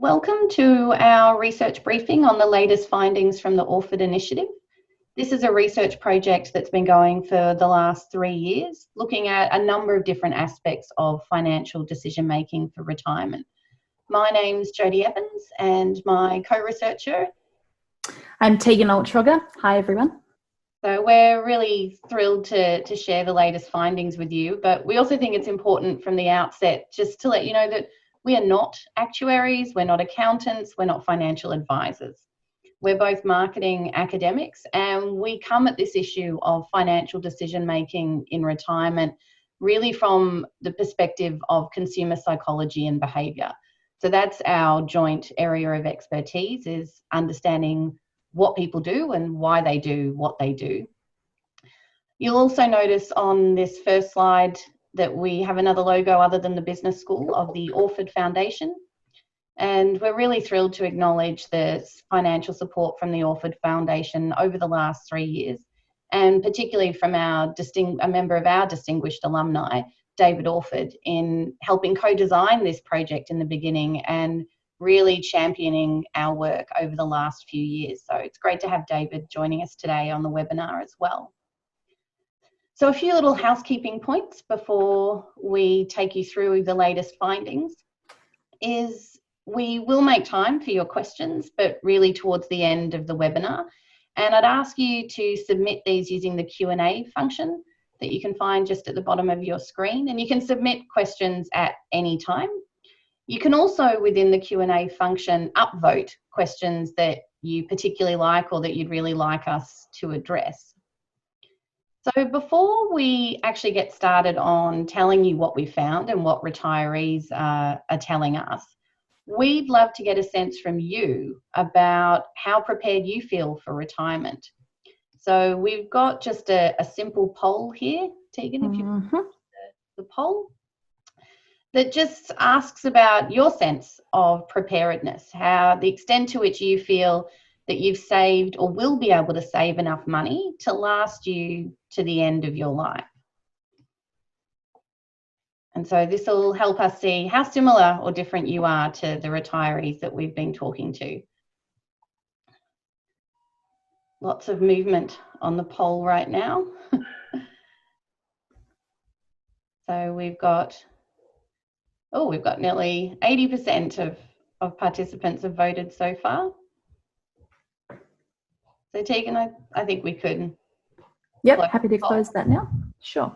Welcome to our research briefing on the latest findings from the Orford Initiative. This is a research project that's been going for the last 3 years, looking at a number of different aspects of financial decision making for retirement. My name's Jody Evans and my co-researcher. I'm Teagan Altschwager. Hi everyone. So we're really thrilled to share the latest findings with you, but we also think it's important from the outset just to let you know that we are not actuaries, we're not accountants, we're not financial advisors. We're both marketing academics, and we come at this issue of financial decision making in retirement really from the perspective of consumer psychology and behaviour. So that's our joint area of expertise, is understanding what people do and why they do what they do. You'll also notice on this first slide that we have another logo other than the business school of the Orford Foundation. And we're really thrilled to acknowledge the financial support from the Orford Foundation over the last 3 years, and particularly from a member of our distinguished alumni, David Orford, in helping co-design this project in the beginning and really championing our work over the last few years. So it's great to have David joining us today on the webinar as well. So a few little housekeeping points before we take you through the latest findings is we will make time for your questions, but really towards the end of the webinar. And I'd ask you to submit these using the Q&A function that you can find just at the bottom of your screen. And you can submit questions at any time. You can also, within the Q&A function, upvote questions that you particularly like or that you'd really like us to address. So before we actually get started on telling you what we found and what retirees are telling us, we'd love to get a sense from you about how prepared you feel for retirement. So we've got just a simple poll here, Teagan, if you the poll, that just asks about your sense of preparedness, how the extent to which you feel that you've saved or will be able to save enough money to last you to the end of your life. And so this will help us see how similar or different you are to the retirees that we've been talking to. Lots of movement on the poll right now. So we've got nearly 80% of participants have voted so far. So Teagan, I think we could. Yep, happy to close that now. Sure.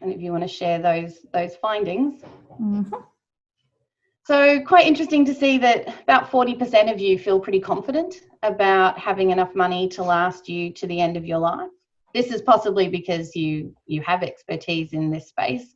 And if you want to share those findings. So quite interesting to see that about 40% of you feel pretty confident about having enough money to last you to the end of your life. This is possibly because you have expertise in this space.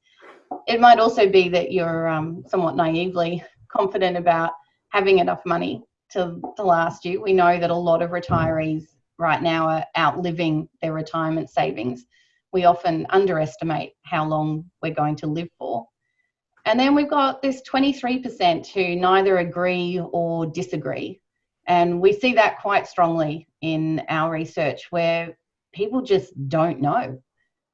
It might also be that you're somewhat naively confident about having enough money to last you. We know that a lot of retirees right now are outliving their retirement savings. We often underestimate how long we're going to live for. And then we've got this 23% who neither agree or disagree. And we see that quite strongly in our research, where people just don't know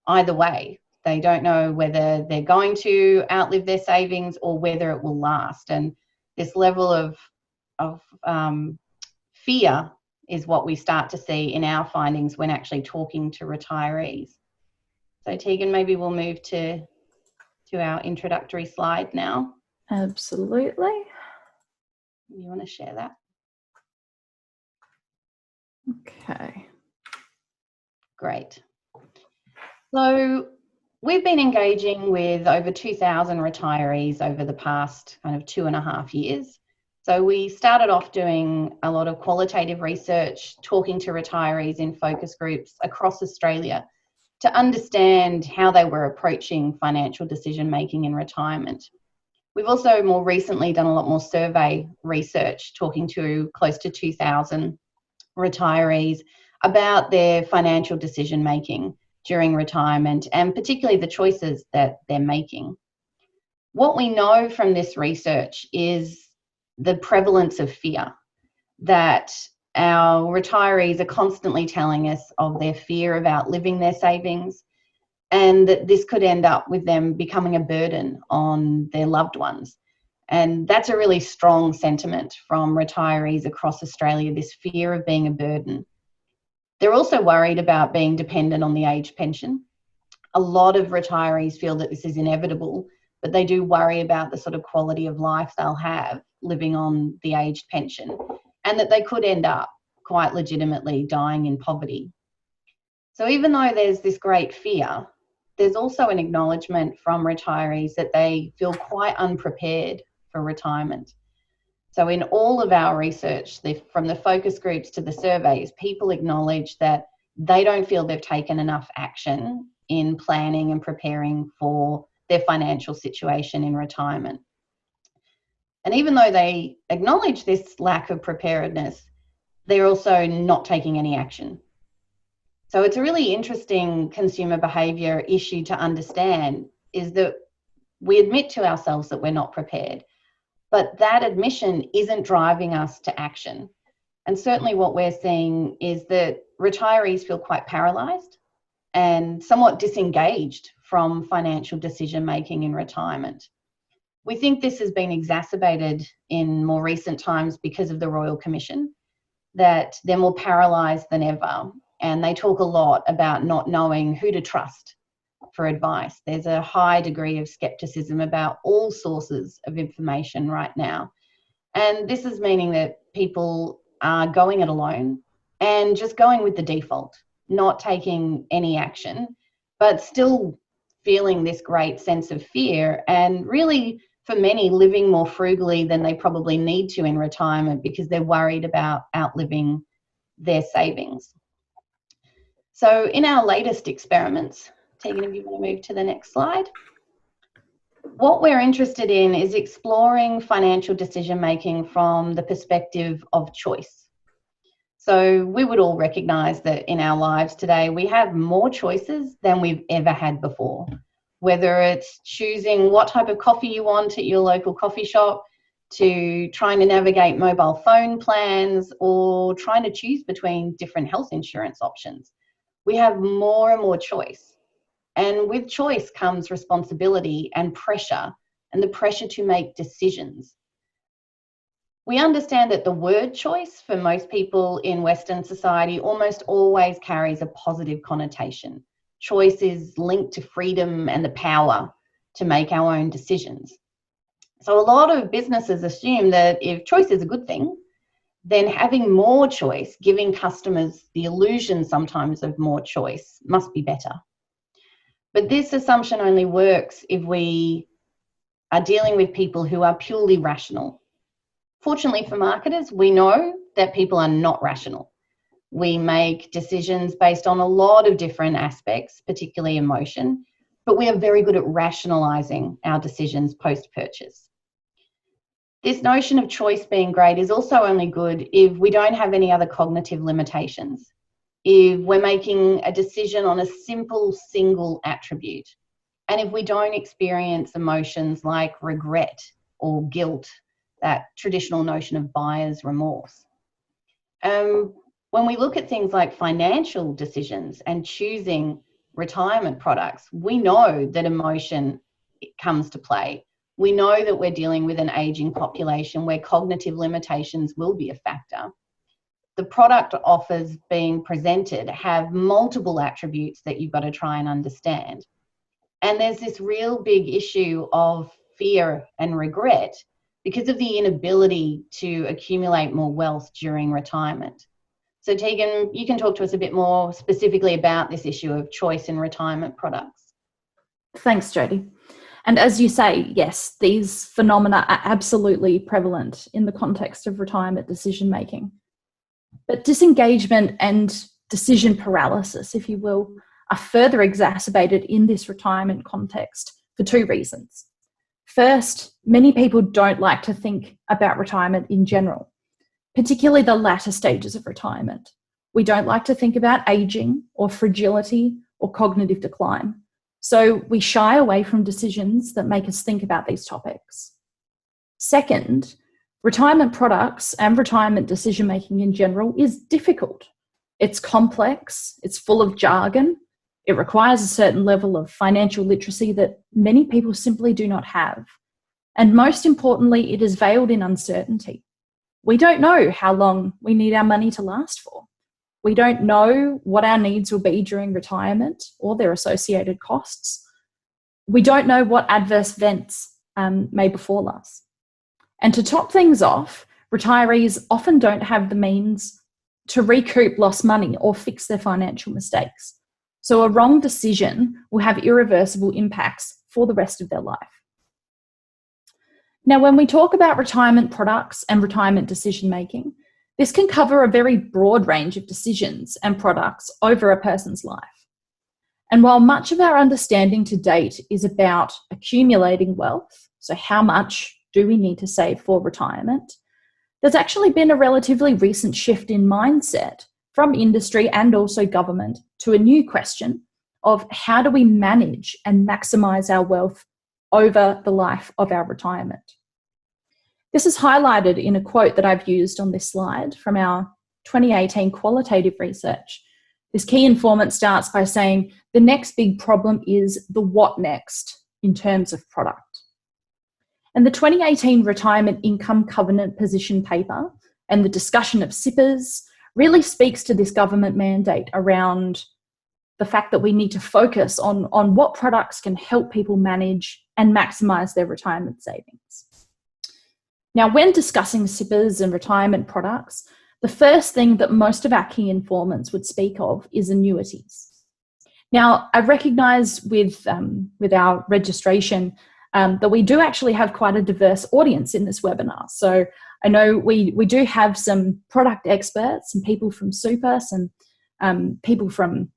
either way. They don't know whether they're going to outlive their savings or whether it will last. And this level of fear is what we start to see in our findings when actually talking to retirees. So Teagan, maybe we'll move to our introductory slide now. Absolutely. You want to share that? Okay. Great. So we've been engaging with over 2,000 retirees over the past kind of 2.5 years. So we started off doing a lot of qualitative research, talking to retirees in focus groups across Australia to understand how they were approaching financial decision making in retirement. We've also more recently done a lot more survey research, talking to close to 2,000 retirees about their financial decision making during retirement, and particularly the choices that they're making. What we know from this research is the prevalence of fear, that our retirees are constantly telling us of their fear of outliving their savings, and that this could end up with them becoming a burden on their loved ones. And that's a really strong sentiment from retirees across Australia, this fear of being a burden. They're also worried about being dependent on the age pension. A lot of retirees feel that this is inevitable, but they do worry about the sort of quality of life they'll have living on the aged pension, and that they could end up quite legitimately dying in poverty. So even though there's this great fear, there's also an acknowledgement from retirees that they feel quite unprepared for retirement. So in all of our research, from the focus groups to the surveys, people acknowledge that they don't feel they've taken enough action in planning and preparing for their financial situation in retirement. And even though they acknowledge this lack of preparedness, they're also not taking any action. So it's a really interesting consumer behaviour issue to understand, is that we admit to ourselves that we're not prepared, but that admission isn't driving us to action. And certainly what we're seeing is that retirees feel quite paralysed and somewhat disengaged from financial decision making in retirement. We think this has been exacerbated in more recent times because of the Royal Commission, that they're more paralysed than ever, and they talk a lot about not knowing who to trust for advice. There's a high degree of scepticism about all sources of information right now. And this is meaning that people are going it alone and just going with the default, not taking any action, but still feeling this great sense of fear, and really, for many, living more frugally than they probably need to in retirement because they're worried about outliving their savings. So in our latest experiments, Teagan, if you want to move to the next slide, what we're interested in is exploring financial decision making from the perspective of choice. So we would all recognise that in our lives today, we have more choices than we've ever had before, whether it's choosing what type of coffee you want at your local coffee shop, to trying to navigate mobile phone plans, or trying to choose between different health insurance options. We have more and more choice. And with choice comes responsibility and pressure, and the pressure to make decisions. We understand that the word choice for most people in Western society almost always carries a positive connotation. Choice is linked to freedom and the power to make our own decisions. So a lot of businesses assume that if choice is a good thing, then having more choice, giving customers the illusion sometimes of more choice, must be better. But this assumption only works if we are dealing with people who are purely rational. Fortunately for marketers, we know that people are not rational. We make decisions based on a lot of different aspects, particularly emotion, but we are very good at rationalising our decisions post-purchase. This notion of choice being great is also only good if we don't have any other cognitive limitations. If we're making a decision on a simple single attribute, and if we don't experience emotions like regret or guilt, that traditional notion of buyer's remorse. When we look at things like financial decisions and choosing retirement products, we know that emotion comes to play. We know that we're dealing with an ageing population where cognitive limitations will be a factor. The product offers being presented have multiple attributes that you've got to try and understand. And there's this real big issue of fear and regret because of the inability to accumulate more wealth during retirement. So Teagan, you can talk to us a bit more specifically about this issue of choice in retirement products. Thanks, Jody. And as you say, yes, these phenomena are absolutely prevalent in the context of retirement decision making. But disengagement and decision paralysis, if you will, are further exacerbated in this retirement context for two reasons. First, many people don't like to think about retirement in general, particularly the latter stages of retirement. We don't like to think about aging or fragility or cognitive decline. So we shy away from decisions that make us think about these topics. Second, retirement products and retirement decision-making in general is difficult. It's complex, it's full of jargon, It requires a certain level of financial literacy that many people simply do not have. And most importantly, it is veiled in uncertainty. We don't know how long we need our money to last for. We don't know what our needs will be during retirement or their associated costs. We don't know what adverse events may befall us. And to top things off, retirees often don't have the means to recoup lost money or fix their financial mistakes. So a wrong decision will have irreversible impacts for the rest of their life. Now, when we talk about retirement products and retirement decision making, this can cover a very broad range of decisions and products over a person's life. And while much of our understanding to date is about accumulating wealth, so how much do we need to save for retirement, there's actually been a relatively recent shift in mindset from industry and also government to a new question of how do we manage and maximise our wealth over the life of our retirement. This is highlighted in a quote that I've used on this slide from our 2018 qualitative research. This key informant starts by saying, the next big problem is the what next in terms of product. And the 2018 Retirement Income Covenant Position Paper and the discussion of SIPPers really speaks to this government mandate around the fact that we need to focus on what products can help people manage and maximise their retirement savings. Now, when discussing SIPPers and retirement products, the first thing that most of our key informants would speak of is annuities. Now, I recognise with our registration that we do actually have quite a diverse audience in this webinar. So I know we do have some product experts, some people from super, some people from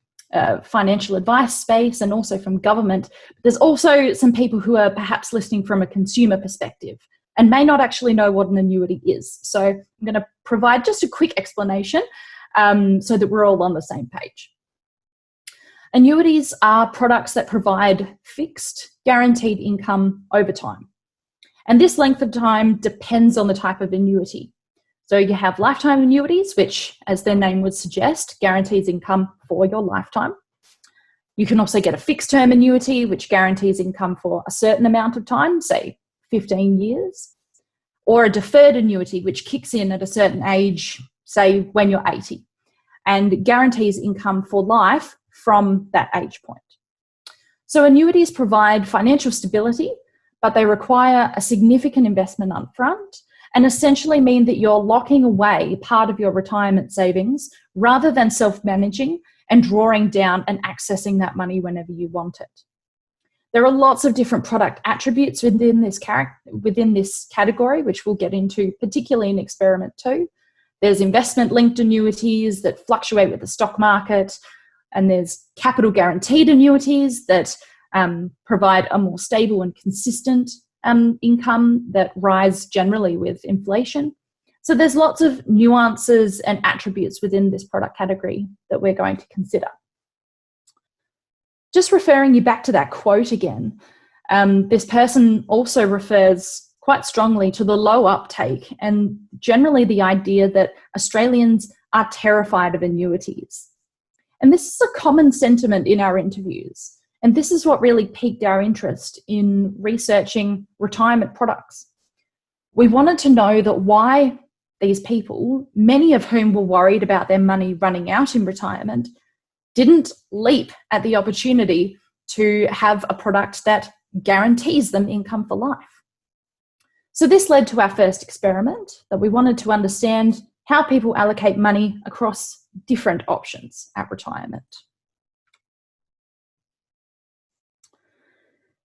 financial advice space and also from government. There's also some people who are perhaps listening from a consumer perspective and may not actually know what an annuity is. So I'm going to provide just a quick explanation so that we're all on the same page. Annuities are products that provide fixed, guaranteed income over time. And this length of time depends on the type of annuity. So you have lifetime annuities, which, as their name would suggest, guarantees income for your lifetime. You can also get a fixed term annuity, which guarantees income for a certain amount of time, say 15 years, or a deferred annuity, which kicks in at a certain age, say when you're 80, and guarantees income for life from that age point. So annuities provide financial stability, but they require a significant investment upfront and essentially mean that you're locking away part of your retirement savings rather than self-managing and drawing down and accessing that money whenever you want it. There are lots of different product attributes within this category, which we'll get into, particularly in Experiment 2. There's investment-linked annuities that fluctuate with the stock market, and there's capital guaranteed annuities that provide a more stable and consistent income that rise generally with inflation. So there's lots of nuances and attributes within this product category that we're going to consider. Just referring you back to that quote again, this person also refers quite strongly to the low uptake and generally the idea that Australians are terrified of annuities. And this is a common sentiment in our interviews. And this is what really piqued our interest in researching retirement products. We wanted to know that why these people, many of whom were worried about their money running out in retirement, didn't leap at the opportunity to have a product that guarantees them income for life. So this led to our first experiment, that we wanted to understand how people allocate money across different options at retirement.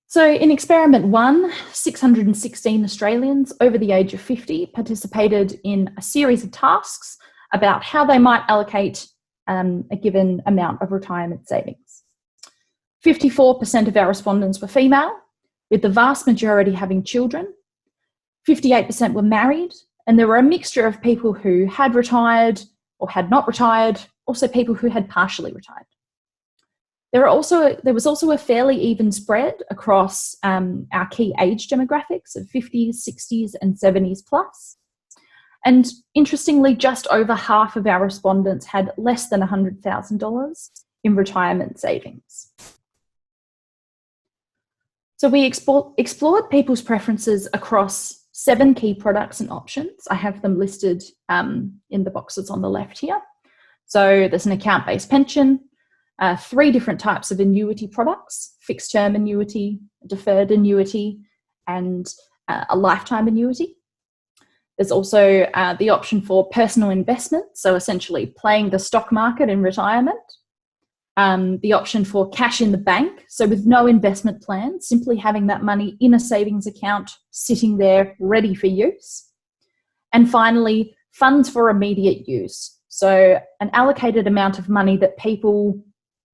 So in Experiment 1, 616 Australians over the age of 50 participated in a series of tasks about how they might allocate a given amount of retirement savings. 54% of our respondents were female, with the vast majority having children. 58% were married, and there were a mixture of people who had retired or had not retired, also people who had partially retired. There was also a fairly even spread across our key age demographics of 50s, 60s and 70s plus. And interestingly, just over half of our respondents had less than $100,000 in retirement savings. So we explored people's preferences across 7 key products and options. I have them listed in the boxes on the left here. So there's an account-based pension, 3 different types of annuity products: fixed term annuity, deferred annuity, and a lifetime annuity. There's also the option for personal investment, so essentially playing the stock market in retirement. The option for cash in the bank, so with no investment plan, simply having that money in a savings account sitting there ready for use. And finally, funds for immediate use, so an allocated amount of money that people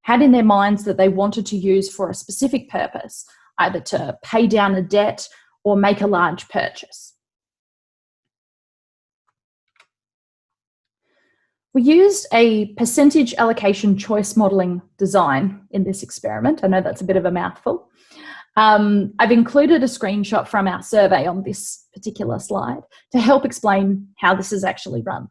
had in their minds that they wanted to use for a specific purpose, either to pay down a debt or make a large purchase. We used a percentage allocation choice modelling design in this experiment. I know that's a bit of a mouthful. I've included a screenshot from our survey on this particular slide to help explain how this is actually run.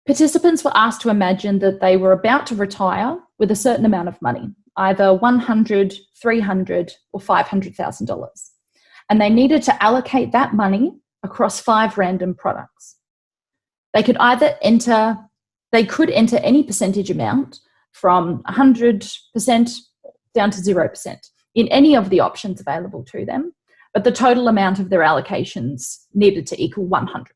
Participants were asked to imagine that they were about to retire with a certain amount of money, either $100,000, $300,000 or $500,000. And they needed to allocate that money across 5 random products. They could enter any percentage amount from 100% down to 0% in any of the options available to them, but the total amount of their allocations needed to equal 100.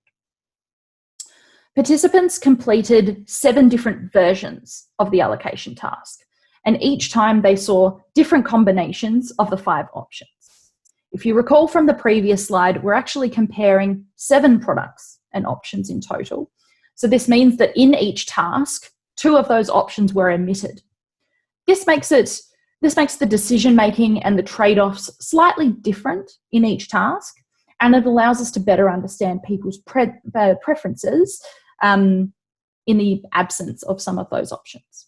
Participants completed 7 different versions of the allocation task, and each time they saw different combinations of the 5 options. If you recall from the previous slide, we're actually comparing 7 products and options in total. So this means that in each task, 2 of those options were omitted. This makes the decision-making and the trade-offs slightly different in each task, and it allows us to better understand people's preferences in the absence of some of those options.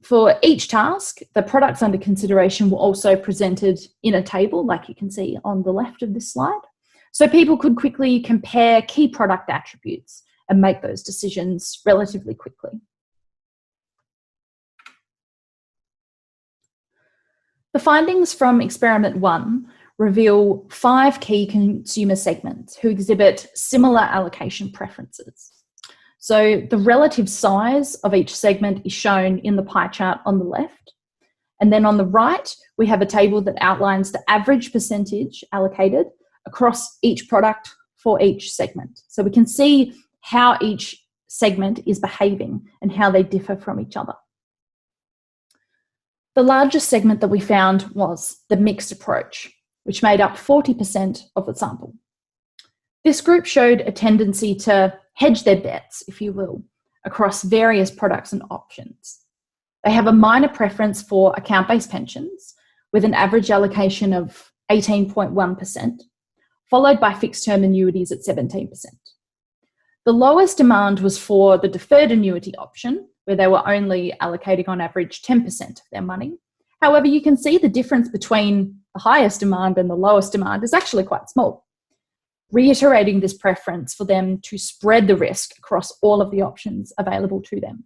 For each task, the products under consideration were also presented in a table, like you can see on the left of this slide, so people could quickly compare key product attributes and make those decisions relatively quickly. The findings from experiment 1 reveal 5 key consumer segments who exhibit similar allocation preferences. So the relative size of each segment is shown in the pie chart on the left. And then on the right, we have a table that outlines the average percentage allocated across each product for each segment. So we can see how each segment is behaving and how they differ from each other. The largest segment that we found was the mixed approach, which made up 40% of the sample. This group showed a tendency to hedge their bets, if you will, across various products and options. They have a minor preference for account-based pensions with an average allocation of 18.1%, followed by fixed-term annuities at 17%. The lowest demand was for the deferred annuity option, where they were only allocating on average 10% of their money. However, you can see the difference between the highest demand and the lowest demand is actually quite small, reiterating this preference for them to spread the risk across all of the options available to them.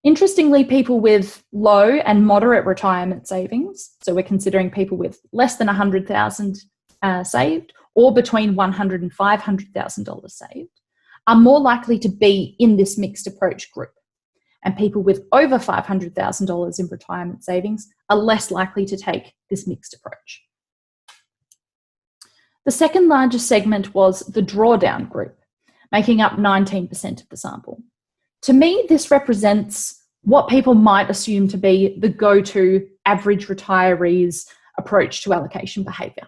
Interestingly, people with low and moderate retirement savings, so we're considering people with less than $100,000 saved or between $100,000 and $500,000 saved, are more likely to be in this mixed approach group. And people with over $500,000 in retirement savings are less likely to take this mixed approach. The second largest segment was the drawdown group, making up 19% of the sample. To me, this represents what people might assume to be the go-to average retiree's approach to allocation behaviour,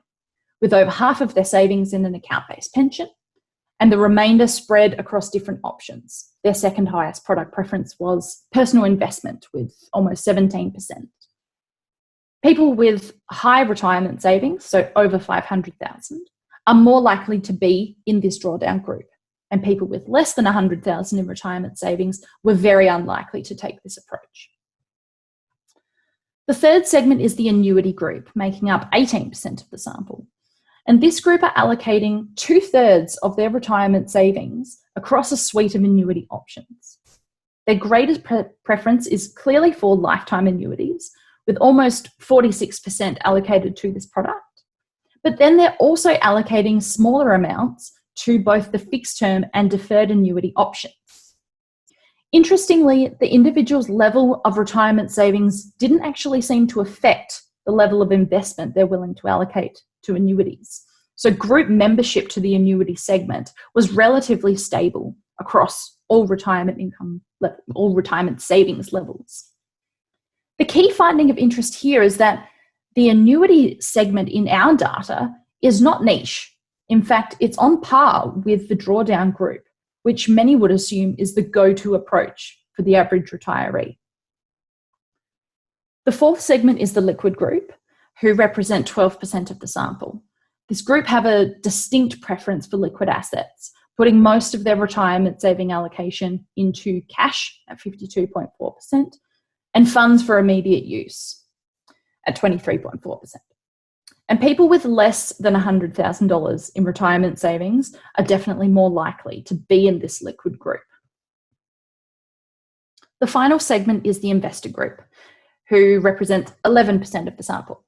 with over half of their savings in an account-based pension and the remainder spread across different options. Their second highest product preference was personal investment with almost 17%. People with high retirement savings, so over 500,000, are more likely to be in this drawdown group, and people with less than 100,000 in retirement savings were very unlikely to take this approach. The third segment is the annuity group, making up 18% of the sample. And this group are allocating 2/3 of their retirement savings across a suite of annuity options. their greatest preference is clearly for lifetime annuities, with almost 46% allocated to this product. But then they're also allocating smaller amounts to both the fixed term and deferred annuity options. Interestingly, the individual's level of retirement savings didn't actually seem to affect the level of investment they're willing to allocate to annuities. So group membership to the annuity segment was relatively stable across all retirement savings levels. The key finding of interest here is that the annuity segment in our data is not niche. In fact, it's on par with the drawdown group, which many would assume is the go-to approach for the average retiree. The fourth segment is the liquid group, who represent 12% of the sample. This group have a distinct preference for liquid assets, putting most of their retirement saving allocation into cash at 52.4% and funds for immediate use at 23.4%. And people with less than $100,000 in retirement savings are definitely more likely to be in this liquid group. The final segment is the investor group, who represents 11% of the sample.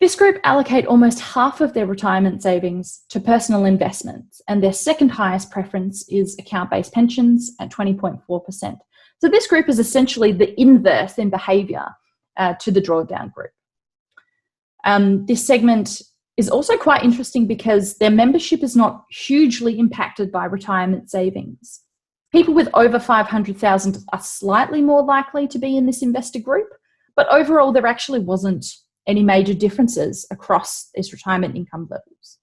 This group allocate almost half of their retirement savings to personal investments, and their second highest preference is account-based pensions at 20.4%. So this group is essentially the inverse in behaviour to the drawdown group. This segment is also quite interesting because their membership is not hugely impacted by retirement savings. People with over $500,000 are slightly more likely to be in this investor group, but overall there actually wasn't any major differences across these retirement income levels.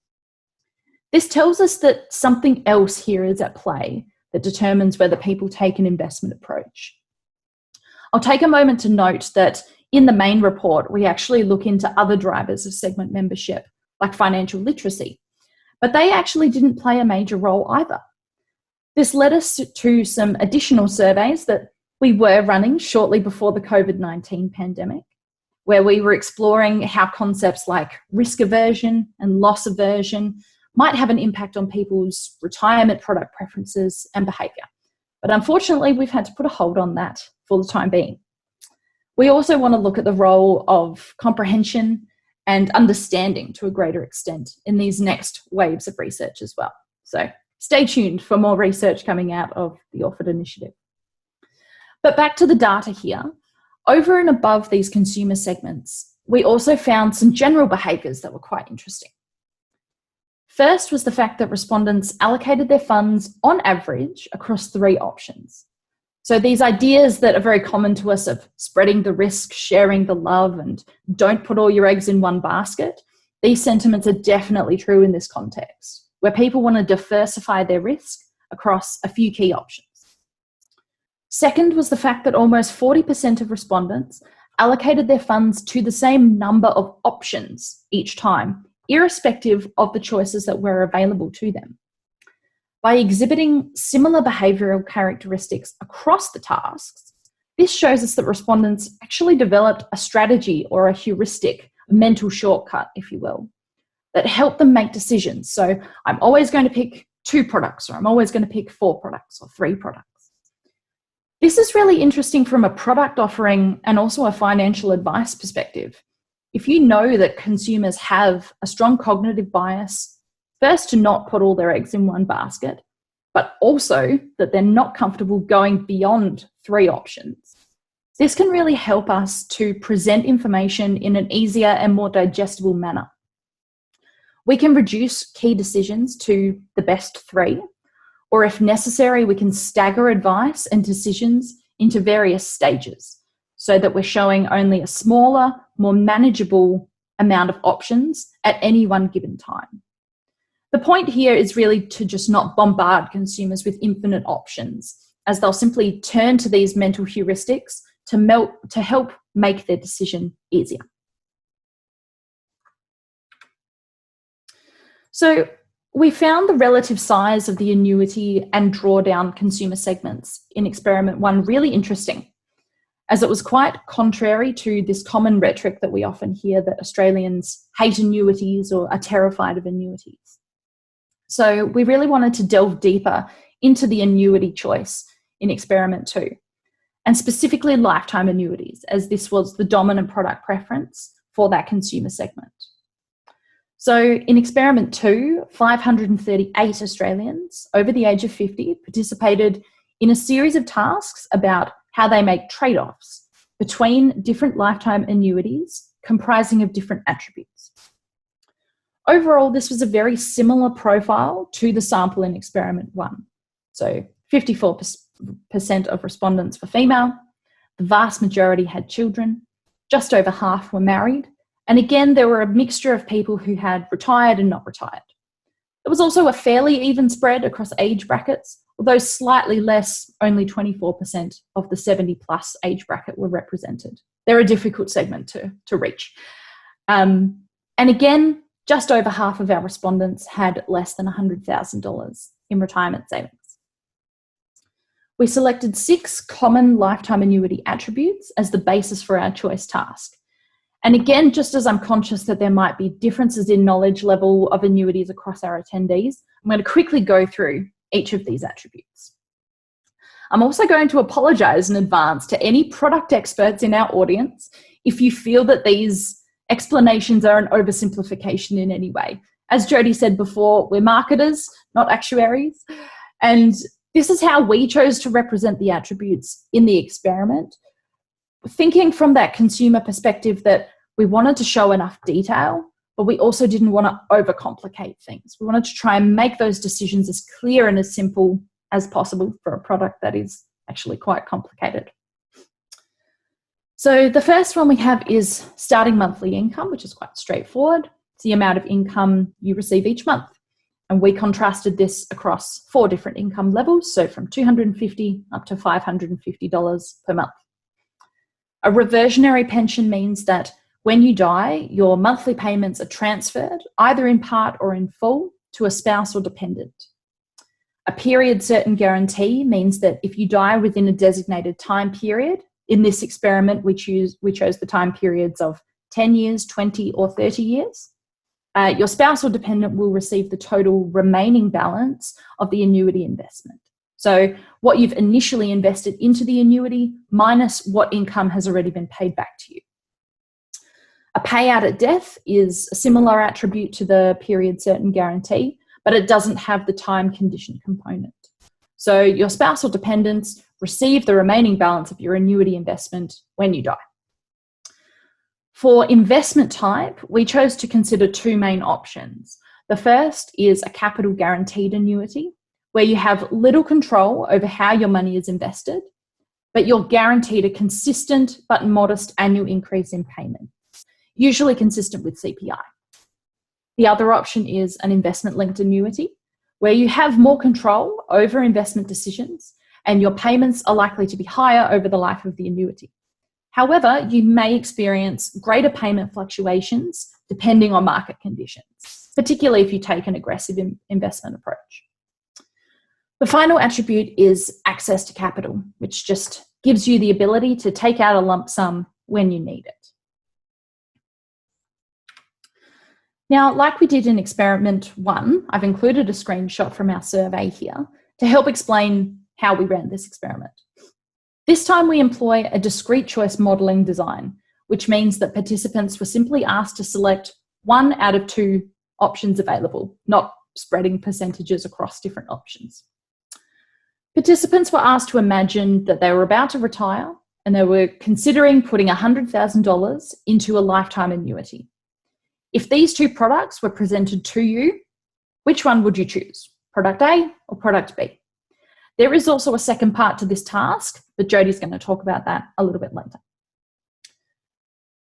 This tells us that something else here is at play that determines whether people take an investment approach. I'll take a moment to note that in the main report, we actually look into other drivers of segment membership, like financial literacy, but they actually didn't play a major role either. This led us to some additional surveys that we were running shortly before the COVID-19 pandemic, where we were exploring how concepts like risk aversion and loss aversion might have an impact on people's retirement product preferences and behaviour. But unfortunately, we've had to put a hold on that for the time being. We also want to look at the role of comprehension and understanding to a greater extent in these next waves of research as well. So stay tuned for more research coming out of the Orford Initiative. But back to the data here. Over and above these consumer segments, we also found some general behaviours that were quite interesting. First was the fact that respondents allocated their funds on average across 3 options. So these ideas that are very common to us of spreading the risk, sharing the love, and don't put all your eggs in one basket, these sentiments are definitely true in this context, where people want to diversify their risk across a few key options. Second was the fact that almost 40% of respondents allocated their funds to the same number of options each time, irrespective of the choices that were available to them. By exhibiting similar behavioural characteristics across the tasks, this shows us that respondents actually developed a strategy or a heuristic, a mental shortcut, if you will, that helped them make decisions. So I'm always going to pick 2 products, or I'm always going to pick 4 products or 3 products. This is really interesting from a product offering and also a financial advice perspective. If you know that consumers have a strong cognitive bias, first to not put all their eggs in one basket, but also that they're not comfortable going beyond 3 options, this can really help us to present information in an easier and more digestible manner. We can reduce key decisions to the best 3, or if necessary, we can stagger advice and decisions into various stages so that we're showing only a smaller, more manageable amount of options at any one given time. The point here is really to just not bombard consumers with infinite options, as they'll simply turn to these mental heuristics to help make their decision easier. So we found the relative size of the annuity and drawdown consumer segments in experiment 1 really interesting, as it was quite contrary to this common rhetoric that we often hear that Australians hate annuities or are terrified of annuities. So we really wanted to delve deeper into the annuity choice in experiment 2, and specifically lifetime annuities, as this was the dominant product preference for that consumer segment. So in experiment 2, 538 Australians over the age of 50 participated in a series of tasks about how they make trade-offs between different lifetime annuities comprising of different attributes. Overall, this was a very similar profile to the sample in experiment 1. So 54% of respondents were female, the vast majority had children, just over half were married, and again, there were a mixture of people who had retired and not retired. There was also a fairly even spread across age brackets, although slightly less, only 24% of the 70-plus age bracket were represented. They're a difficult segment to reach. And again, just over half of our respondents had less than $100,000 in retirement savings. We selected 6 common lifetime annuity attributes as the basis for our choice task. And again, just as I'm conscious that there might be differences in knowledge level of annuities across our attendees, I'm going to quickly go through each of these attributes. I'm also going to apologise in advance to any product experts in our audience if you feel that these explanations are an oversimplification in any way. As Jody said before, we're marketers, not actuaries, and this is how we chose to represent the attributes in the experiment, thinking from that consumer perspective that we wanted to show enough detail, but we also didn't want to overcomplicate things. We wanted to try and make those decisions as clear and as simple as possible for a product that is actually quite complicated. So the first one we have is starting monthly income, which is quite straightforward. It's the amount of income you receive each month. And we contrasted this across 4 different income levels, so from $250 up to $550 per month. A reversionary pension means that when you die, your monthly payments are transferred, either in part or in full, to a spouse or dependent. A period certain guarantee means that if you die within a designated time period, in this experiment we chose the time periods of 10 years, 20 or 30 years, your spouse or dependent will receive the total remaining balance of the annuity investment. So what you've initially invested into the annuity minus what income has already been paid back to you. A payout at death is a similar attribute to the period certain guarantee, but it doesn't have the time condition component. So your spouse or dependents receive the remaining balance of your annuity investment when you die. For investment type, we chose to consider 2 main options. The first is a capital guaranteed annuity, where you have little control over how your money is invested, but you're guaranteed a consistent but modest annual increase in payments, usually consistent with CPI. The other option is an investment-linked annuity, where you have more control over investment decisions and your payments are likely to be higher over the life of the annuity. However, you may experience greater payment fluctuations depending on market conditions, particularly if you take an aggressive investment approach. The final attribute is access to capital, which just gives you the ability to take out a lump sum when you need it. Now, like we did in experiment 1, I've included a screenshot from our survey here to help explain how we ran this experiment. This time we employ a discrete choice modelling design, which means that participants were simply asked to select 1 out of 2 options available, not spreading percentages across different options. Participants were asked to imagine that they were about to retire and they were considering putting $100,000 into a lifetime annuity. If these 2 products were presented to you, which one would you choose? Product A or product B? There is also a second part to this task, but Jody's going to talk about that a little bit later.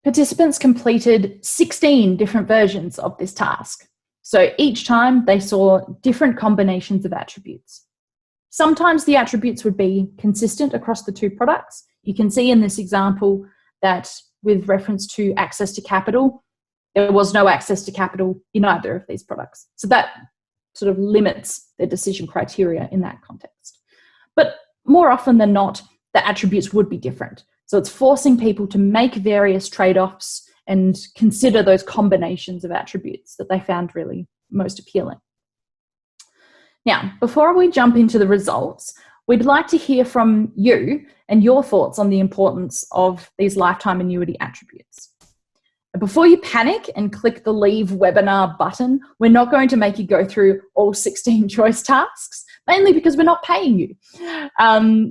Participants completed 16 different versions of this task. So each time they saw different combinations of attributes. Sometimes the attributes would be consistent across the 2 products. You can see in this example that with reference to access to capital, there was no access to capital in either of these products. So that sort of limits their decision criteria in that context. But more often than not, the attributes would be different. So it's forcing people to make various trade-offs and consider those combinations of attributes that they found really most appealing. Now, before we jump into the results, We'd like to hear from you and your thoughts on the importance of these lifetime annuity attributes. Before you panic and click the leave webinar button, we're not going to make you go through all 16 choice tasks, mainly because we're not paying you.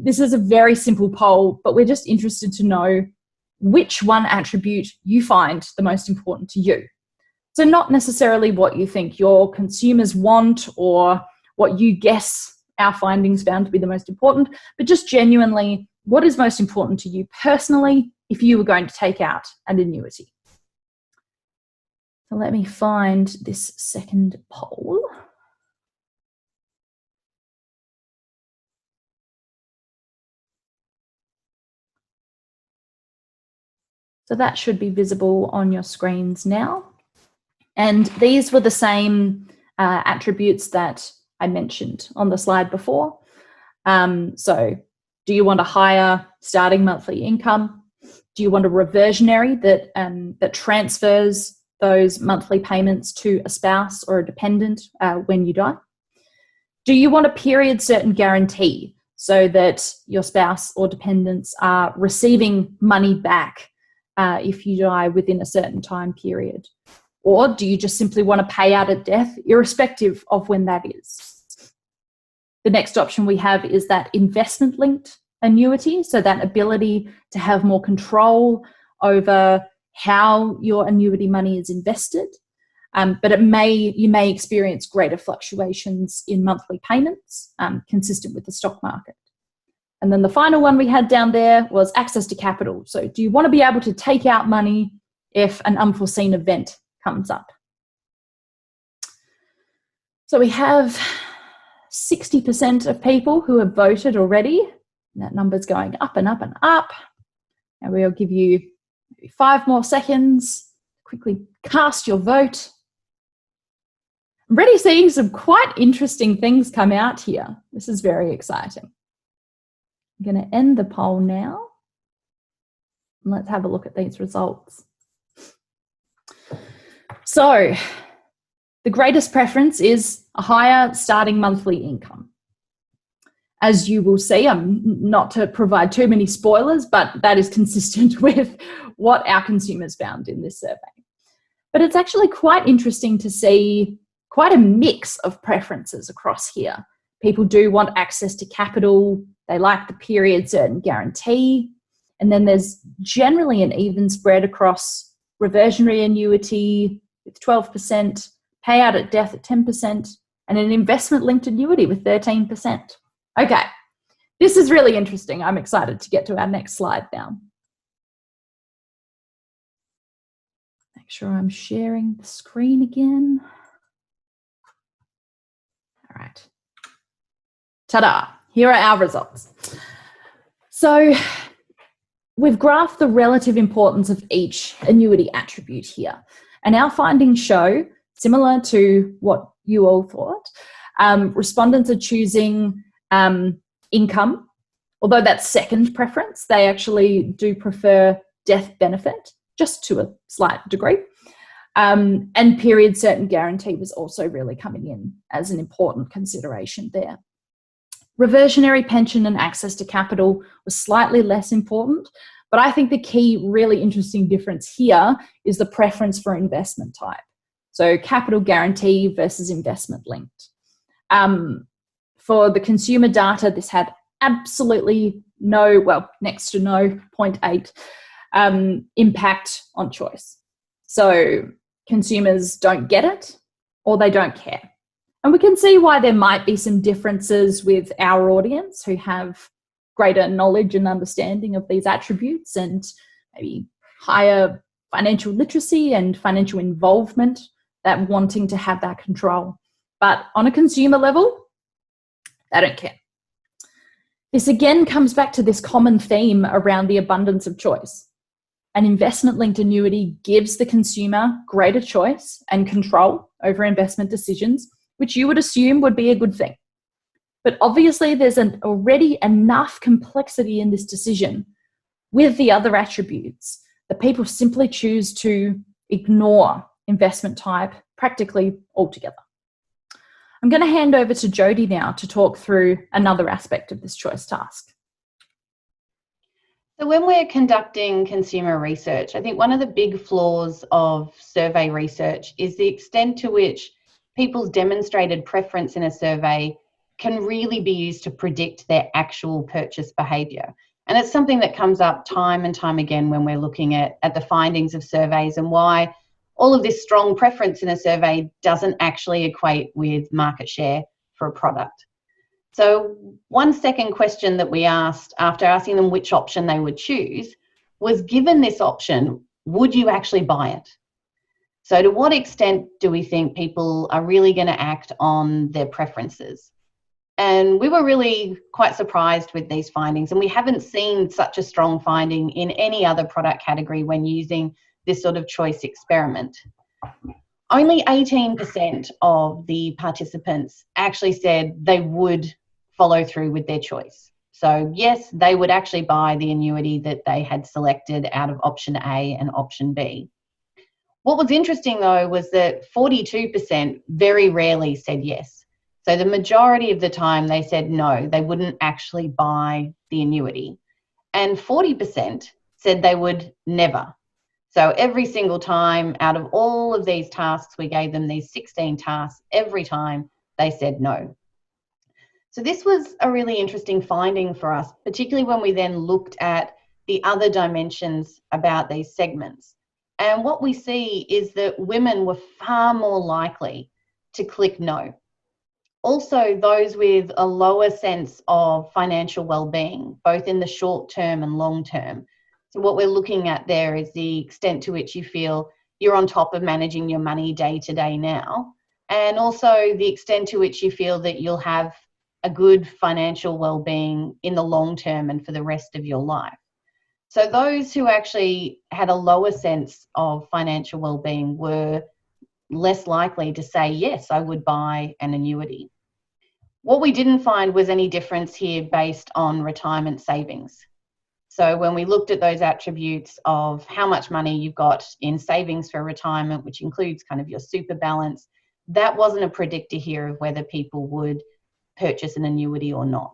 This is a very simple poll, but we're just interested to know which one attribute you find the most important to you. So not necessarily what you think your consumers want or what you guess our findings found to be the most important, but just genuinely what is most important to you personally if you were going to take out an annuity. So let me find this second poll. So that should be visible on your screens now. And these were the same attributes that I mentioned on the slide before. So do you want a higher starting monthly income? Do you want a reversionary that transfers those monthly payments to a spouse or a dependent when you die? Do you want a period certain guarantee so that your spouse or dependents are receiving money back if you die within a certain time period? Or do you just simply want to pay out at death, irrespective of when that is? The next option we have is that investment-linked annuity, so that ability to have more control over how your annuity money is invested, but you may experience greater fluctuations in monthly payments, consistent with the stock market. And then the final one we had down there was access to capital. So do you want to be able to take out money if an unforeseen event comes up? So we have 60% of people who have voted already. That number's going up and up and up. And we'll give you 5 more seconds. Quickly cast your vote. I'm already seeing some quite interesting things come out here. This is very exciting. I'm going to end the poll now. And let's have a look at these results. So the greatest preference is a higher starting monthly income. As you will see, I'm not to provide too many spoilers, but that is consistent with what our consumers found in this survey. But it's actually quite interesting to see quite a mix of preferences across here. People do want access to capital, they like the period certain guarantee, and then there's generally an even spread across reversionary annuity with 12%, payout at death at 10%, and an investment-linked annuity with 13%. Okay, this is really interesting. I'm excited to get to our next slide now. Make sure I'm sharing the screen again. All right. Ta-da, here are our results. So we've graphed the relative importance of each annuity attribute here. And our findings show, similar to what you all thought, respondents are choosing income, although that's second preference. They actually do prefer death benefit, just to a slight degree. And period certain guarantee was also really coming in as an important consideration there. Reversionary pension and access to capital was slightly less important, but I think the key really interesting difference here is the preference for investment type. So capital guarantee versus investment linked. For the consumer data, this had absolutely no, well, next to no, 0.8 impact on choice. So consumers don't get it or they don't care. And we can see why there might be some differences with our audience who have greater knowledge and understanding of these attributes and maybe higher financial literacy and financial involvement, that wanting to have that control. But on a consumer level, they don't care. This again comes back to this common theme around the abundance of choice. An investment-linked annuity gives the consumer greater choice and control over investment decisions, which you would assume would be a good thing. But obviously there's already enough complexity in this decision with the other attributes that people simply choose to ignore investment type practically altogether. I'm going to hand over to Jody now to talk through another aspect of this choice task. So when we're conducting consumer research, I think one of the big flaws of survey research is the extent to which people's demonstrated preference in a survey can really be used to predict their actual purchase behaviour. And it's something that comes up time and time again when we're looking at the findings of surveys and why all of this strong preference in a survey doesn't actually equate with market share for a product. So one second question that we asked after asking them which option they would choose was, given this option, would you actually buy it? So to what extent do we think people are really going to act on their preferences? And we were really quite surprised with these findings, and we haven't seen such a strong finding in any other product category when using this sort of choice experiment. Only 18% of the participants actually said they would follow through with their choice. So yes, they would actually buy the annuity that they had selected out of option A and option B. What was interesting though was that 42% very rarely said yes. So the majority of the time they said no, they wouldn't actually buy the annuity. And 40% said they would never. So every single time out of all of these tasks, we gave them these 16 tasks, every time they said no. So this was a really interesting finding for us, particularly when we then looked at the other dimensions about these segments. And what we see is that women were far more likely to click no. Also, those with a lower sense of financial well-being, both in the short term and long term. So what we're looking at there is the extent to which you feel you're on top of managing your money day to day now, and also the extent to which you feel that you'll have a good financial well-being in the long term and for the rest of your life. So those who actually had a lower sense of financial well-being were less likely to say, yes, I would buy an annuity. What we didn't find was any difference here based on retirement savings. So when we looked at those attributes of how much money you've got in savings for retirement, which includes kind of your super balance, that wasn't a predictor here of whether people would purchase an annuity or not.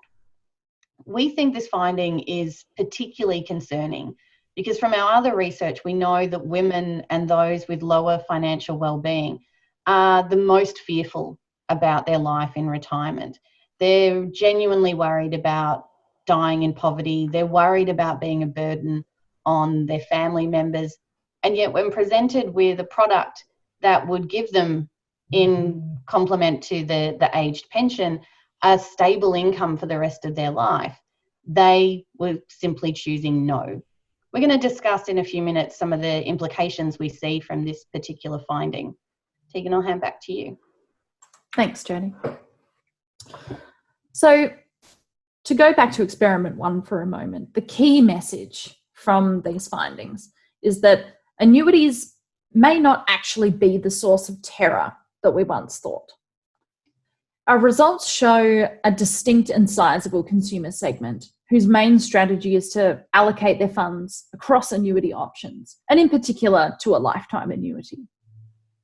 We think this finding is particularly concerning because from our other research, we know that women and those with lower financial well-being are the most fearful about their life in retirement. They're genuinely worried about dying in poverty. They're worried about being a burden on their family members. And yet when presented with a product that would give them, in complement to the aged pension, a stable income for the rest of their life, they were simply choosing no. We're going to discuss in a few minutes some of the implications we see from this particular finding. Teagan, I'll hand back to you. Thanks, Jody. So to go back to experiment 1 for a moment, the key message from these findings is that annuities may not actually be the source of terror that we once thought. Our results show a distinct and sizable consumer segment whose main strategy is to allocate their funds across annuity options, and in particular to a lifetime annuity.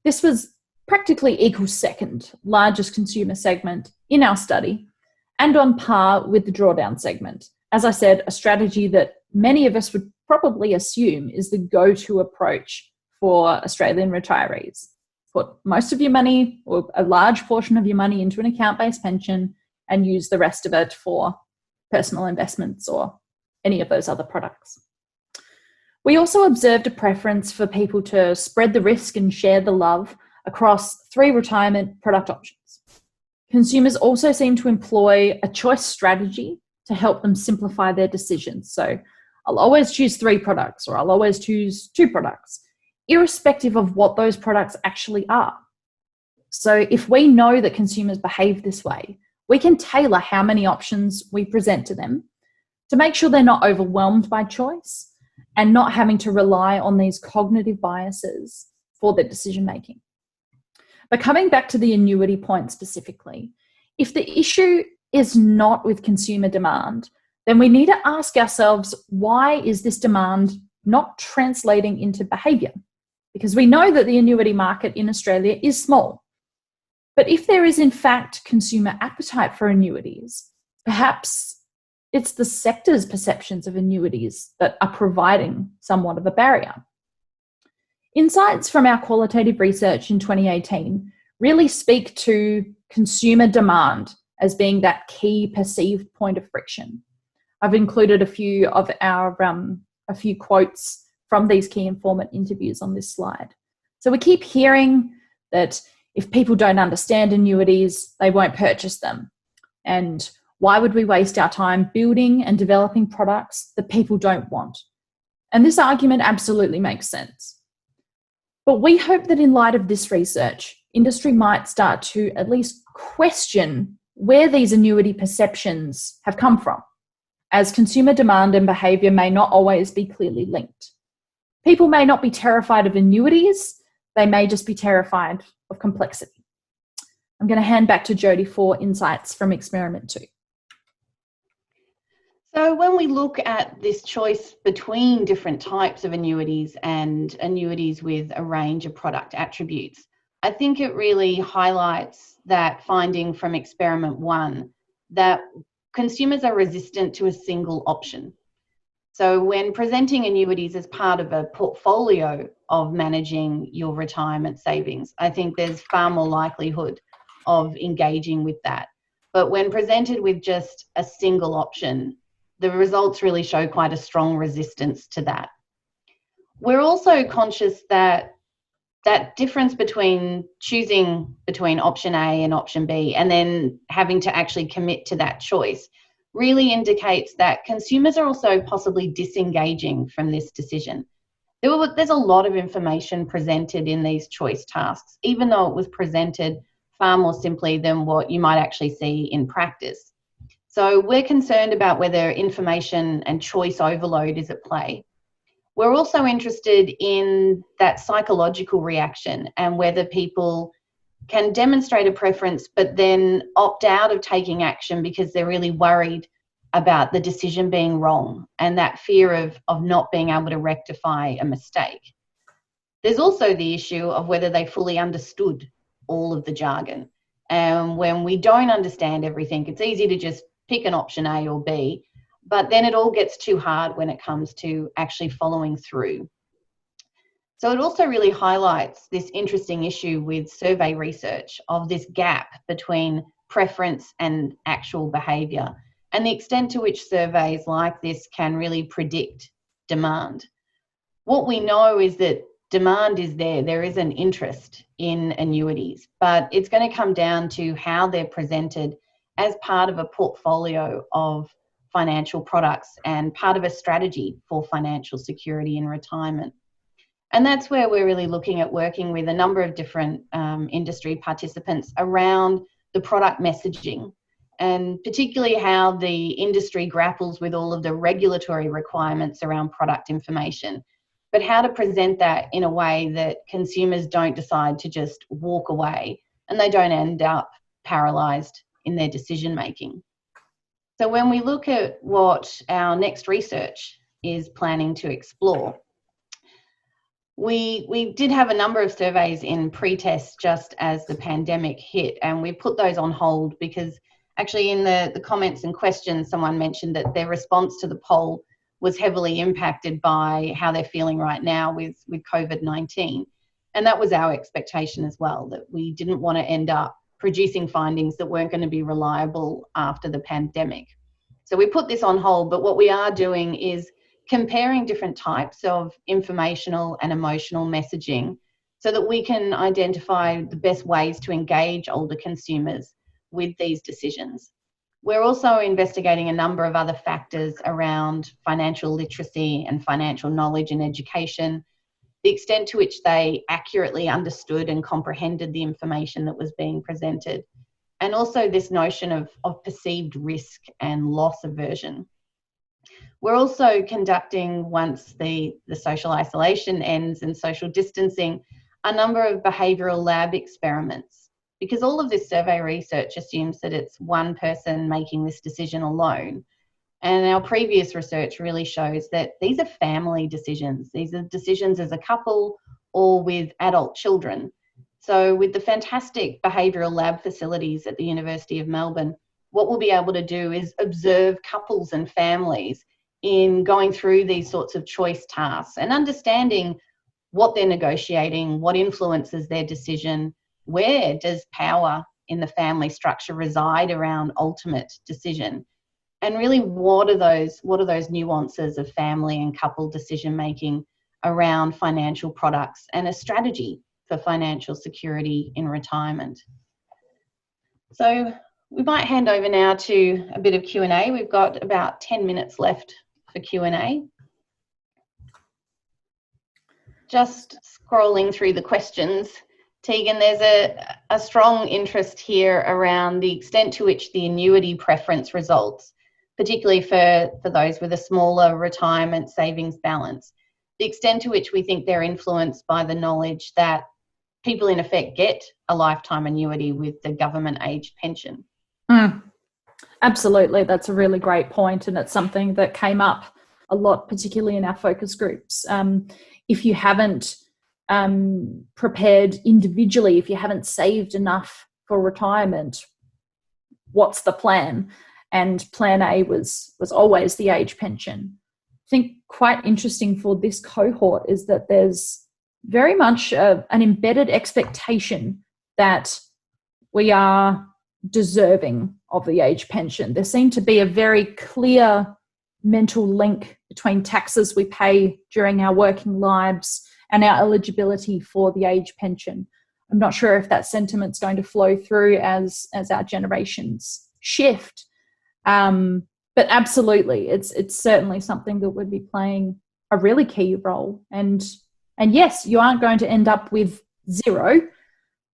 This was practically equal second largest consumer segment in our study and on par with the drawdown segment. As I said, a strategy that many of us would probably assume is the go-to approach for Australian retirees. Put most of your money or a large portion of your money into an account-based pension and use the rest of it for personal investments or any of those other products. We also observed a preference for people to spread the risk and share the love across 3 retirement product options. Consumers also seem to employ a choice strategy to help them simplify their decisions. So I'll always choose 3 products or I'll always choose 2 products, irrespective of what those products actually are. So if we know that consumers behave this way, we can tailor how many options we present to them to make sure they're not overwhelmed by choice and not having to rely on these cognitive biases for their decision making. But coming back to the annuity point specifically, if the issue is not with consumer demand, then we need to ask ourselves, why is this demand not translating into behaviour? Because we know that the annuity market in Australia is small. But if there is in fact consumer appetite for annuities, perhaps it's the sector's perceptions of annuities that are providing somewhat of a barrier. Insights from our qualitative research in 2018 really speak to consumer demand as being that key perceived point of friction. I've included a few quotes from these key informant interviews on this slide. So we keep hearing that if people don't understand annuities, they won't purchase them. And why would we waste our time building and developing products that people don't want? And this argument absolutely makes sense. But we hope that in light of this research, industry might start to at least question where these annuity perceptions have come from, as consumer demand and behaviour may not always be clearly linked. People may not be terrified of annuities, they may just be terrified of complexity. I'm going to hand back to Jody for insights from experiment 2. So when we look at this choice between different types of annuities and annuities with a range of product attributes, I think it really highlights that finding from experiment 1 that consumers are resistant to a single option. So when presenting annuities as part of a portfolio of managing your retirement savings, I think there's far more likelihood of engaging with that. But when presented with just a single option, the results really show quite a strong resistance to that. We're also conscious that that difference between choosing between option A and option B and then having to actually commit to that choice really indicates that consumers are also possibly disengaging from this decision. There's a lot of information presented in these choice tasks, even though it was presented far more simply than what you might actually see in practice. So we're concerned about whether information and choice overload is at play. We're also interested in that psychological reaction and whether people can demonstrate a preference but then opt out of taking action because they're really worried about the decision being wrong and that fear of not being able to rectify a mistake. There's also the issue of whether they fully understood all of the jargon. And when we don't understand everything, it's easy to just pick an option A or B, but then it all gets too hard when it comes to actually following through. So it also really highlights this interesting issue with survey research of this gap between preference and actual behaviour and the extent to which surveys like this can really predict demand. What we know is that demand is there. There is an interest in annuities, but it's going to come down to how they're presented as part of a portfolio of financial products and part of a strategy for financial security in retirement. And that's where we're really looking at working with a number of different industry participants around the product messaging, and particularly how the industry grapples with all of the regulatory requirements around product information, but how to present that in a way that consumers don't decide to just walk away and they don't end up paralysed in their decision making. So when we look at what our next research is planning to explore, we did have a number of surveys in pre-test just as the pandemic hit, and we put those on hold because actually in the comments and questions someone mentioned that their response to the poll was heavily impacted by how they're feeling right now with COVID-19. And that was our expectation as well, that we didn't want to end up producing findings that weren't going to be reliable after the pandemic. So we put this on hold, but what we are doing is comparing different types of informational and emotional messaging so that we can identify the best ways to engage older consumers with these decisions. We're also investigating a number of other factors around financial literacy and financial knowledge and education, the extent to which they accurately understood and comprehended the information that was being presented, and also this notion of perceived risk and loss aversion. We're also conducting, once the social isolation ends and social distancing, a number of behavioural lab experiments, because all of this survey research assumes that it's one person making this decision alone. And our previous research really shows that these are family decisions. These are decisions as a couple or with adult children. So with the fantastic behavioural lab facilities at the University of Melbourne, what we'll be able to do is observe couples and families in going through these sorts of choice tasks and understanding what they're negotiating, what influences their decision, where does power in the family structure reside around ultimate decision, and really what are those nuances of family and couple decision making around financial products and a strategy for financial security in retirement. So we might hand over now to a bit of Q&A. We've got about 10 minutes left for Q&A. Just scrolling through the questions, Teagan, there's a strong interest here around the extent to which the annuity preference results, particularly for those with a smaller retirement savings balance, the extent to which we think they're influenced by the knowledge that people in effect get a lifetime annuity with the government aged pension. Absolutely, that's a really great point, and it's something that came up a lot, particularly in our focus groups. If you haven't prepared individually, if you haven't saved enough for retirement, what's the plan? And plan A was always the age pension. I think quite interesting for this cohort is that there's very much an embedded expectation that we are deserving of the age pension. There seemed to be a very clear mental link between taxes we pay during our working lives and our eligibility for the age pension. I'm not sure if that sentiment's going to flow through as our generations shift. But absolutely, it's certainly something that would be playing a really key role. And yes, you aren't going to end up with zero,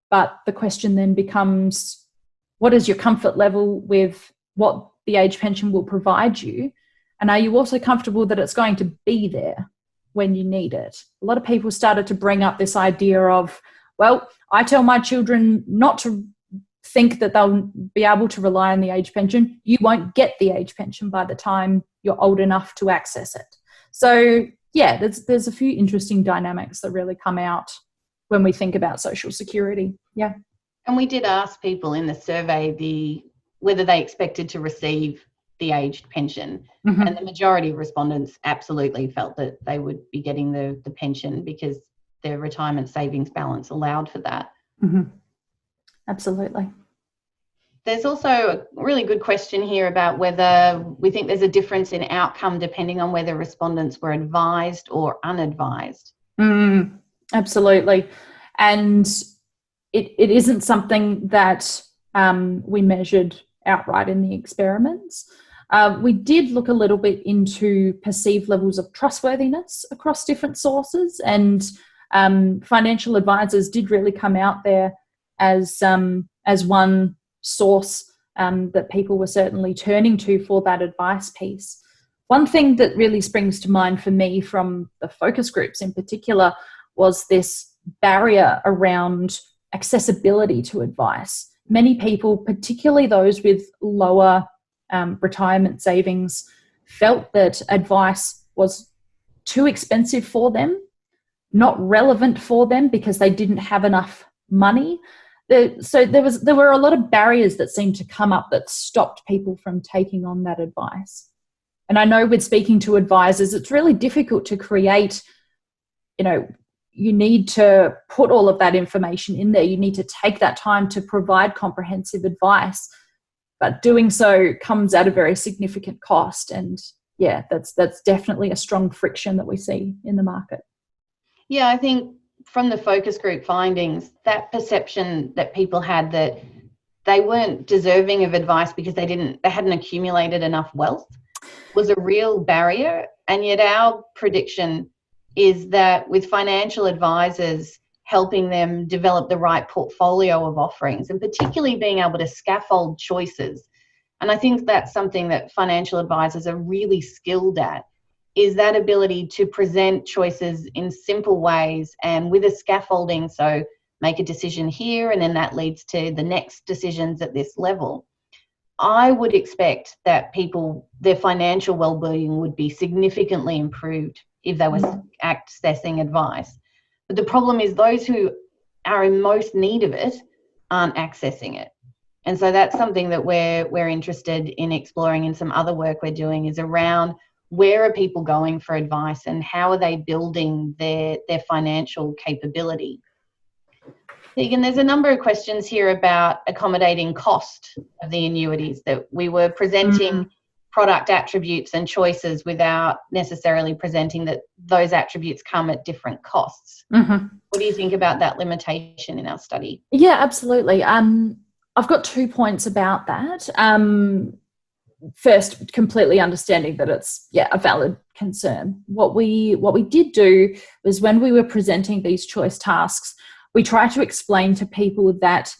but the question then becomes, what is your comfort level with what the age pension will provide you? And are you also comfortable that it's going to be there when you need it? A lot of people started to bring up this idea of, well, I tell my children not to think that they'll be able to rely on the age pension. You won't get the age pension by the time you're old enough to access it. So yeah, there's a few interesting dynamics that really come out when we think about social security. Yeah. And we did ask people in the survey whether they expected to receive the aged pension. Mm-hmm. And the majority of respondents absolutely felt that they would be getting the pension because their retirement savings balance allowed for that. Mm-hmm. Absolutely. There's also a really good question here about whether we think there's a difference in outcome depending on whether respondents were advised or unadvised. Absolutely. And it isn't something that we measured outright in the experiments. We did look a little bit into perceived levels of trustworthiness across different sources, and financial advisors did really come out there as one source that people were certainly turning to for that advice piece. One thing that really springs to mind for me from the focus groups in particular was this barrier around accessibility to advice. Many people, particularly those with lower retirement savings, felt that advice was too expensive for them, not relevant for them because they didn't have enough money. So there were a lot of barriers that seemed to come up that stopped people from taking on that advice. And I know with speaking to advisors, it's really difficult to create, you need to put all of that information in there. You need to take that time to provide comprehensive advice, but doing so comes at a very significant cost. And yeah, that's definitely a strong friction that we see in the market. Yeah, I think from the focus group findings, that perception that people had that they weren't deserving of advice because they hadn't accumulated enough wealth was a real barrier. And yet our prediction is that with financial advisors helping them develop the right portfolio of offerings, and particularly being able to scaffold choices, and I think that's something that financial advisors are really skilled at, is that ability to present choices in simple ways and with a scaffolding. So make a decision here and then that leads to the next decisions at this level. I would expect that their financial well-being would be significantly improved if they were accessing advice. But the problem is those who are in most need of it aren't accessing it. And so that's something that we're interested in exploring in some other work we're doing, is around where are people going for advice and how are they building their financial capability. Teagan, there's a number of questions here about accommodating cost of the annuities, that we were presenting product attributes and choices without necessarily presenting that those attributes come at different costs. What do you think about that limitation in our study? Yeah, absolutely. I've got 2 points about that. First, completely understanding that it's a valid concern. What we did do was, when we were presenting these choice tasks, we try to explain to people that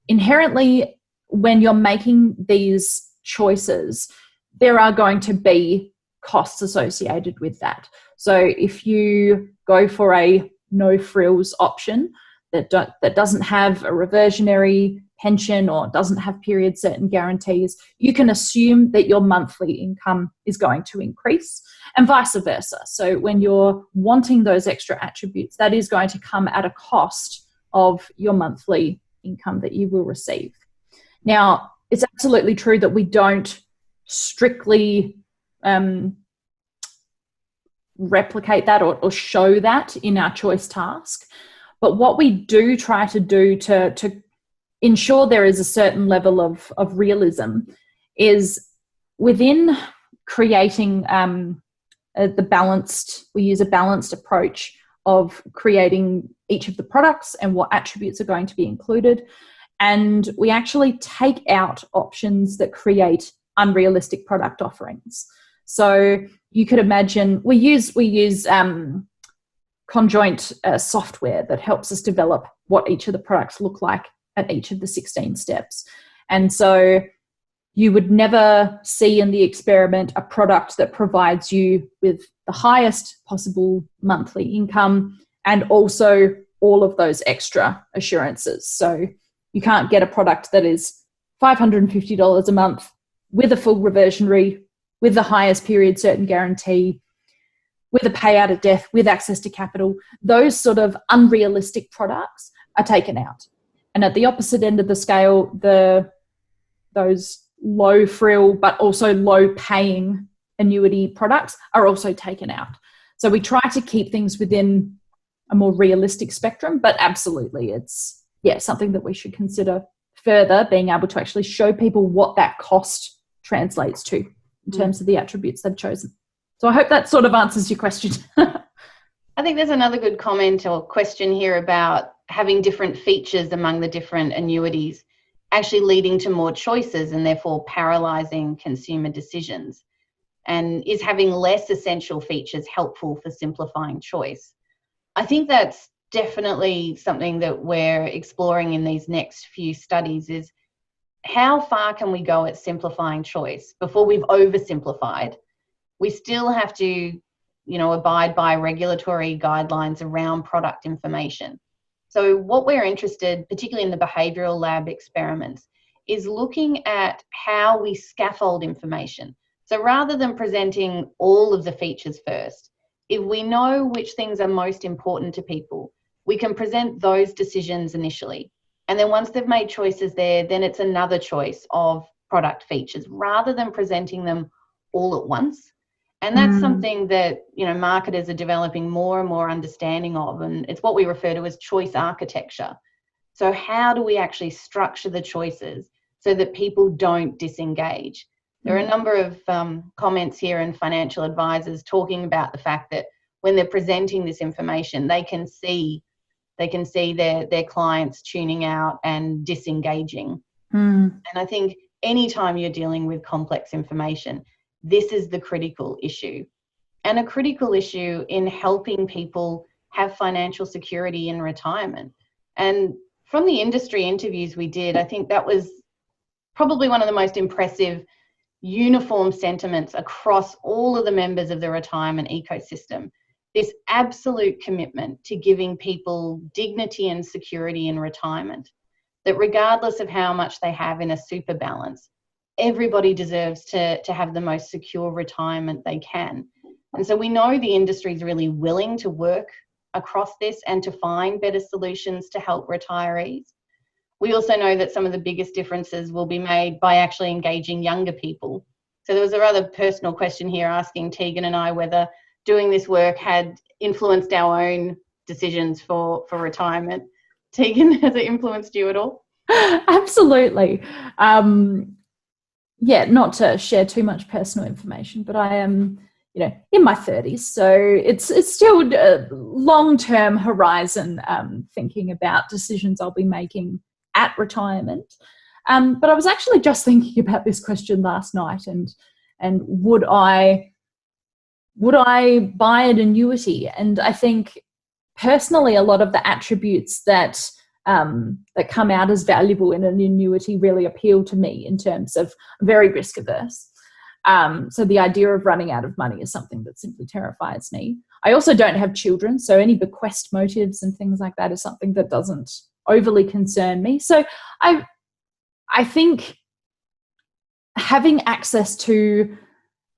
inherently, when you're making these choices, there are going to be costs associated with that. So if you go for a no frills option that doesn't have a reversionary pension or doesn't have period certain guarantees, you can assume that your monthly income is going to increase, and vice versa. So when you're wanting those extra attributes, that is going to come at a cost of your monthly income that you will receive. Now, it's absolutely true that we don't strictly replicate that or show that in our choice task. But what we do try to do to ensure there is a certain level of realism is, within creating we use a balanced approach of creating each of the products and what attributes are going to be included. And we actually take out options that create unrealistic product offerings. So you could imagine, we use conjoint software that helps us develop what each of the products look like at each of the 16 steps. And so you would never see in the experiment a product that provides you with the highest possible monthly income and also all of those extra assurances. So you can't get a product that is $550 a month with a full reversionary, with the highest period certain guarantee, with a payout at death, with access to capital. Those sort of unrealistic products are taken out. And at the opposite end of the scale, those low frill but also low paying annuity products are also taken out. So we try to keep things within a more realistic spectrum, but absolutely it's something that we should consider further, being able to actually show people what that cost translates to in terms of the attributes they've chosen. So I hope that sort of answers your question. I think there's another good comment or question here about having different features among the different annuities actually leading to more choices and therefore paralysing consumer decisions. And is having less essential features helpful for simplifying choice? I think that's definitely something that we're exploring in these next few studies, is how far can we go at simplifying choice before we've oversimplified? We still have to, abide by regulatory guidelines around product information. So what we're interested, particularly in the behavioural lab experiments, is looking at how we scaffold information. So rather than presenting all of the features first, if we know which things are most important to people, we can present those decisions initially. And then once they've made choices there, then it's another choice of product features rather than presenting them all at once. And that's something that, marketers are developing more and more understanding of. And it's what we refer to as choice architecture. So how do we actually structure the choices so that people don't disengage? There are a number of comments here and financial advisors talking about the fact that when they're presenting this information, they can see their clients tuning out and disengaging. And I think anytime you're dealing with complex information, this is the critical issue, and a critical issue in helping people have financial security in retirement. And from the industry interviews we did, I think that was probably one of the most impressive uniform sentiments across all of the members of the retirement ecosystem. This absolute commitment to giving people dignity and security in retirement, that regardless of how much they have in a super balance, everybody deserves to have the most secure retirement they can. And so we know the industry is really willing to work across this and to find better solutions to help retirees. We also know that some of the biggest differences will be made by actually engaging younger people. So there was a rather personal question here asking Teagan and I whether doing this work had influenced our own decisions for retirement. Teagan, has it influenced you at all? Absolutely. Not to share too much personal information, but I am, in my 30s, so it's still a long-term horizon, thinking about decisions I'll be making at retirement. But I was actually just thinking about this question last night, and would I buy an annuity? And I think personally, a lot of the attributes that come out as valuable in an annuity really appeal to me in terms of very risk averse. So the idea of running out of money is something that simply terrifies me. I also don't have children, so any bequest motives and things like that is something that doesn't overly concern me. So I think having access to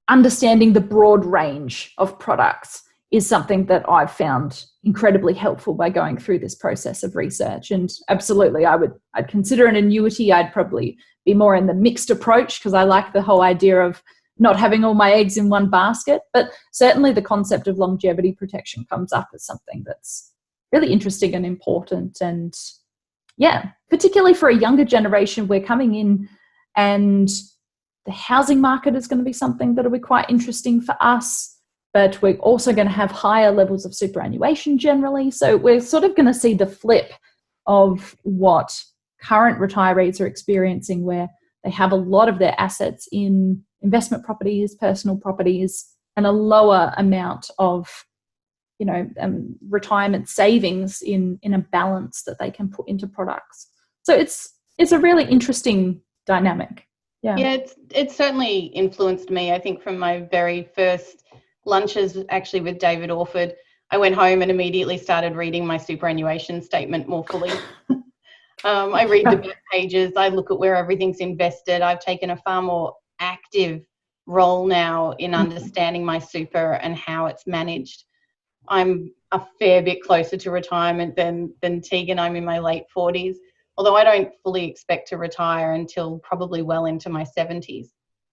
understanding the broad range of products is something that I've found incredibly helpful by going through this process of research. And absolutely, I'd consider an annuity. I'd probably be more in the mixed approach because I like the whole idea of not having all my eggs in one basket. But certainly the concept of longevity protection comes up as something that's really interesting and important. And yeah, particularly for a younger generation, we're coming in and the housing market is going to be something that'll be quite interesting for us. But we're also going to have higher levels of superannuation generally. So we're sort of going to see the flip of what current retirees are experiencing, where they have a lot of their assets in investment properties, personal properties, and a lower amount of, retirement savings in a balance that they can put into products. So it's a really interesting dynamic. Yeah, it's certainly influenced me. I think from my very first lunches actually with David Orford, I went home and immediately started reading my superannuation statement more fully. I read the back pages, I look at where everything's invested. I've taken a far more active role now in understanding my super and how it's managed. I'm a fair bit closer to retirement than Teagan. I'm in my late 40s, although I don't fully expect to retire until probably well into my 70s.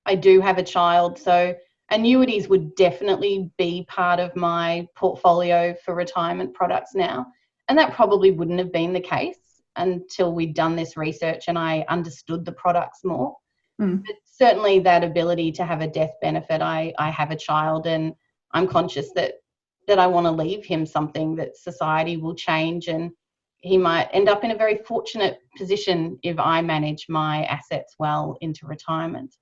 I do have a child, so annuities would definitely be part of my portfolio for retirement products now. And that probably wouldn't have been the case until we'd done this research and I understood the products more. But certainly that ability to have a death benefit, I have a child and I'm conscious that I want to leave him something that society will change, and he might end up in a very fortunate position if I manage my assets well into retirement.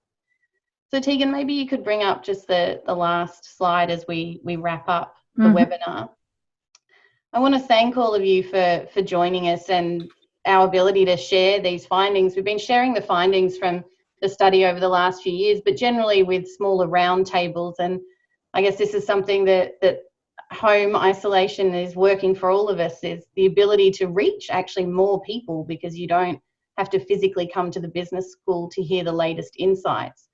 So Teagan, maybe you could bring up just the last slide as we wrap up the webinar. I want to thank all of you for joining us and our ability to share these findings. We've been sharing the findings from the study over the last few years, but generally with smaller roundtables. And I guess this is something that home isolation is working for all of us, is the ability to reach actually more people because you don't have to physically come to the business school to hear the latest insights.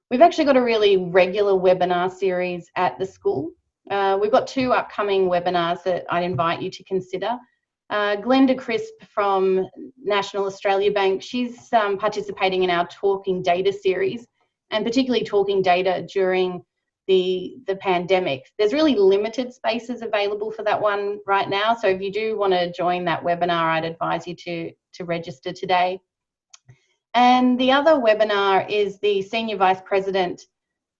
We've actually got a really regular webinar series at the school. We've got 2 upcoming webinars that I'd invite you to consider. Glenda Crisp from National Australia Bank, she's participating in our Talking Data series, and particularly talking data during the pandemic. There's really limited spaces available for that one right now, so if you do want to join that webinar, I'd advise you to register today. And the other webinar is the Senior Vice President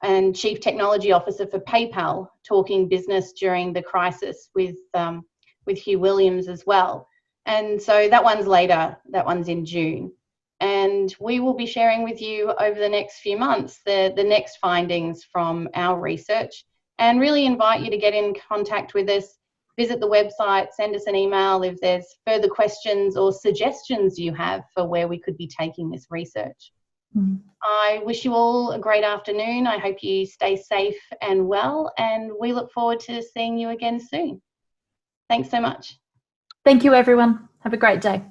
and Chief Technology Officer for PayPal, talking business during the crisis with Hugh Williams as well. And so that one's later, that one's in June. And we will be sharing with you over the next few months the next findings from our research, and really invite you to get in contact with us, visit the website, send us an email if there's further questions or suggestions you have for where we could be taking this research. I wish you all a great afternoon. I hope you stay safe and well, and we look forward to seeing you again soon. Thanks so much. Thank you, everyone. Have a great day.